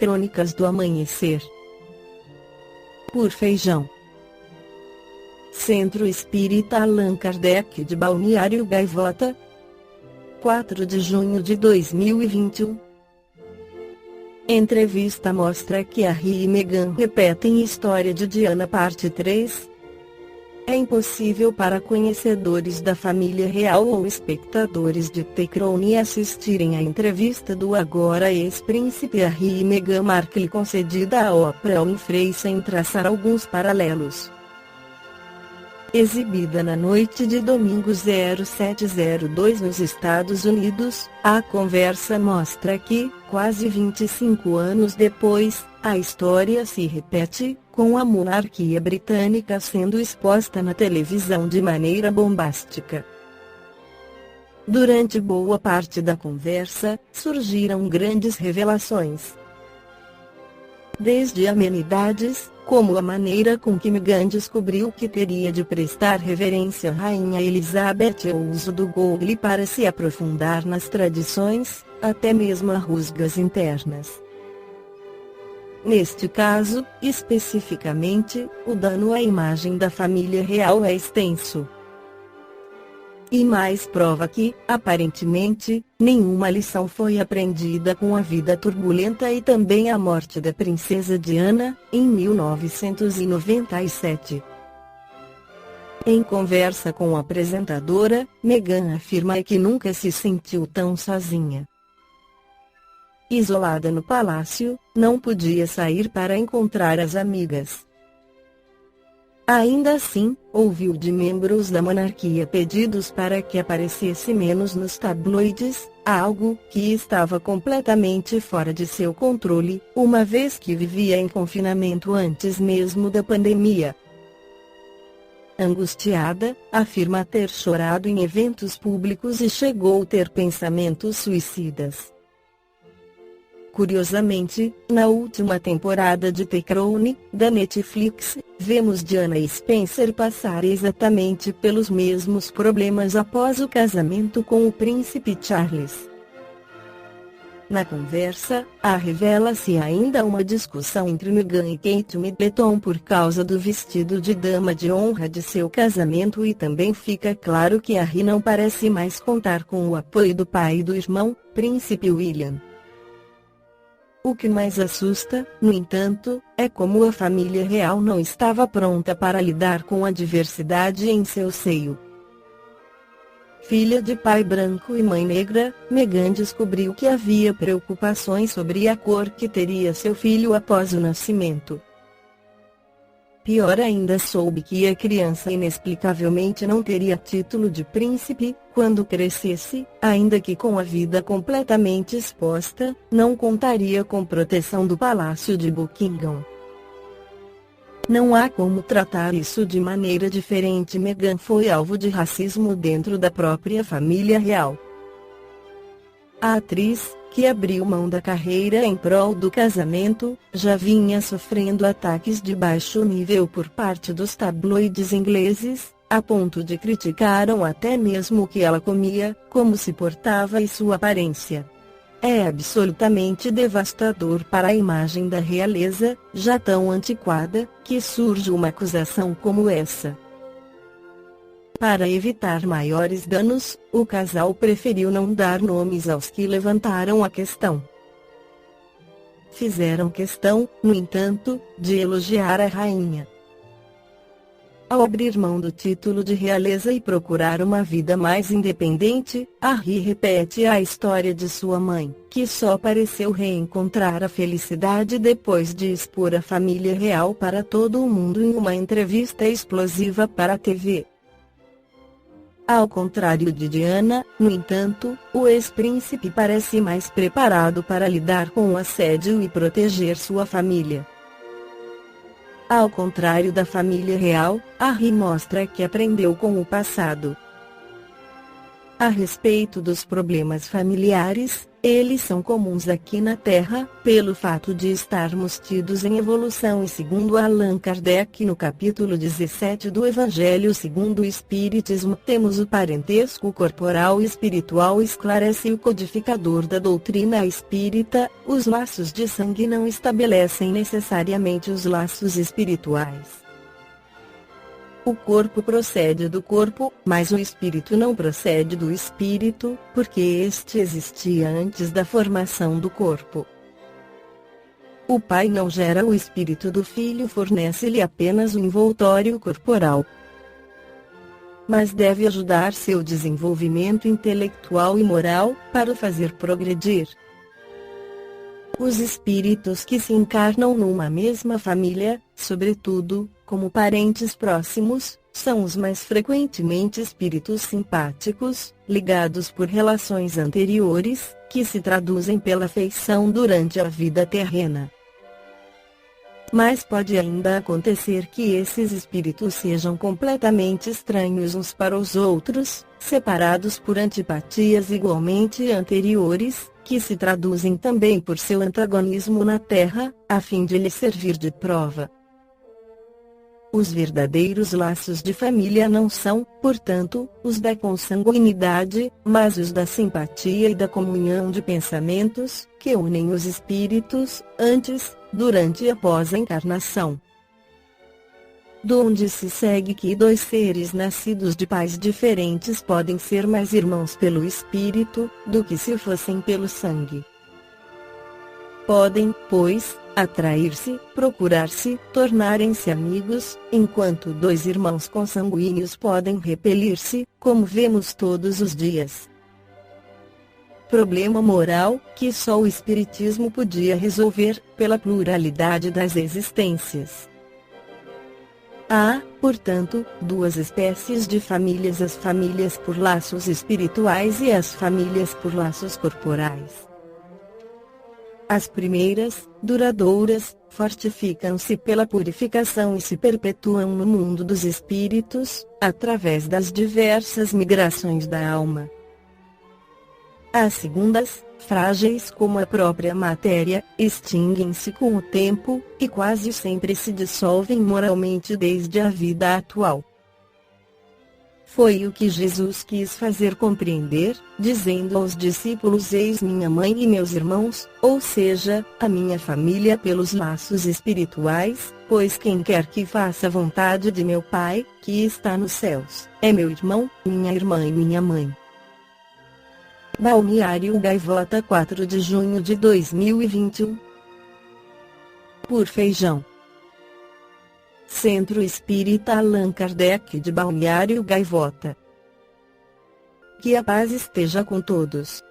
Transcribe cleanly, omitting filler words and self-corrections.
Crônicas do Amanhecer. Por Feijão. Centro Espírita Allan Kardec de Balneário Gaivota, 4 de junho de 2021. Entrevista mostra que Harry e Meghan repetem história de Diana parte 3. É impossível para conhecedores da família real ou espectadores de The Crown assistirem à entrevista do agora ex-príncipe Harry e Meghan Markle concedida à Oprah Winfrey sem traçar alguns paralelos. Exibida na noite de domingo 0702 nos Estados Unidos, a conversa mostra que, quase 25 anos depois, a história se repete, com a monarquia britânica sendo exposta na televisão de maneira bombástica. Durante boa parte da conversa, surgiram grandes revelações. Desde amenidades, como a maneira com que Meghan descobriu que teria de prestar reverência à Rainha Elizabeth ou o uso do Google para se aprofundar nas tradições, até mesmo a rusgas internas. Neste caso, especificamente, o dano à imagem da família real é extenso. E mais prova que, aparentemente, nenhuma lição foi aprendida com a vida turbulenta e também a morte da princesa Diana, em 1997. Em conversa com a apresentadora, Meghan afirma que nunca se sentiu tão sozinha. Isolada no palácio, não podia sair para encontrar as amigas. Ainda assim, ouviu de membros da monarquia pedidos para que aparecesse menos nos tabloides, algo que estava completamente fora de seu controle, uma vez que vivia em confinamento antes mesmo da pandemia. Angustiada, afirma ter chorado em eventos públicos e chegou a ter pensamentos suicidas. Curiosamente, na última temporada de The Crown, da Netflix, vemos Diana e Spencer passar exatamente pelos mesmos problemas após o casamento com o príncipe Charles. Na conversa, revela-se ainda uma discussão entre Meghan e Kate Middleton por causa do vestido de dama de honra de seu casamento e também fica claro que Harry não parece mais contar com o apoio do pai e do irmão, príncipe William. O que mais assusta, no entanto, é como a família real não estava pronta para lidar com a diversidade em seu seio. Filha de pai branco e mãe negra, Meghan descobriu que havia preocupações sobre a cor que teria seu filho após o nascimento. Pior ainda, soube que a criança inexplicavelmente não teria título de príncipe, quando crescesse, ainda que com a vida completamente exposta, não contaria com proteção do Palácio de Buckingham. Não há como tratar isso de maneira diferente. Meghan foi alvo de racismo dentro da própria família real. A atriz, que abriu mão da carreira em prol do casamento, já vinha sofrendo ataques de baixo nível por parte dos tabloides ingleses, a ponto de criticaram até mesmo o que ela comia, como se portava e sua aparência. É absolutamente devastador para a imagem da realeza, já tão antiquada, que surge uma acusação como essa. Para evitar maiores danos, o casal preferiu não dar nomes aos que levantaram a questão. Fizeram questão, no entanto, de elogiar a rainha. Ao abrir mão do título de realeza e procurar uma vida mais independente, Harry repete a história de sua mãe, que só pareceu reencontrar a felicidade depois de expor a família real para todo o mundo em uma entrevista explosiva para a TV. Ao contrário de Diana, no entanto, o ex-príncipe parece mais preparado para lidar com o assédio e proteger sua família. Ao contrário da família real, Harry mostra que aprendeu com o passado. A respeito dos problemas familiares, eles são comuns aqui na Terra, pelo fato de estarmos tidos em evolução e segundo Allan Kardec no capítulo 17 do Evangelho segundo o Espiritismo temos o parentesco corporal e espiritual esclarece o codificador da doutrina espírita, os laços de sangue não estabelecem necessariamente os laços espirituais. O corpo procede do corpo, mas o espírito não procede do espírito, porque este existia antes da formação do corpo. O pai não gera o espírito do filho, fornece-lhe apenas o envoltório corporal. Mas deve ajudar seu desenvolvimento intelectual e moral, para o fazer progredir. Os espíritos que se encarnam numa mesma família, sobretudo, como parentes próximos, são os mais frequentemente espíritos simpáticos, ligados por relações anteriores, que se traduzem pela afeição durante a vida terrena. Mas pode ainda acontecer que esses espíritos sejam completamente estranhos uns para os outros, separados por antipatias igualmente anteriores, que se traduzem também por seu antagonismo na Terra, a fim de lhe servir de prova. Os verdadeiros laços de família não são, portanto, os da consanguinidade, mas os da simpatia e da comunhão de pensamentos, que unem os espíritos, antes, durante e após a encarnação. Donde se segue que dois seres nascidos de pais diferentes podem ser mais irmãos pelo espírito, do que se fossem pelo sangue. Podem, pois, atrair-se, procurar-se, tornarem-se amigos, enquanto dois irmãos consanguíneos podem repelir-se, como vemos todos os dias. Problema moral, que só o Espiritismo podia resolver, pela pluralidade das existências. Há, portanto, duas espécies de famílias: as famílias por laços espirituais e as famílias por laços corporais. As primeiras, duradouras, fortificam-se pela purificação e se perpetuam no mundo dos espíritos, através das diversas migrações da alma. As segundas, frágeis como a própria matéria, extinguem-se com o tempo, e quase sempre se dissolvem moralmente desde a vida atual. Foi o que Jesus quis fazer compreender, dizendo aos discípulos: eis minha mãe e meus irmãos, ou seja, a minha família pelos laços espirituais, pois quem quer que faça a vontade de meu Pai, que está nos céus, é meu irmão, minha irmã e minha mãe. Balneário Gaivota, 4 de junho de 2021. Por Feijão. Centro Espírita Allan Kardec de Balneário Gaivota. Que a paz esteja com todos.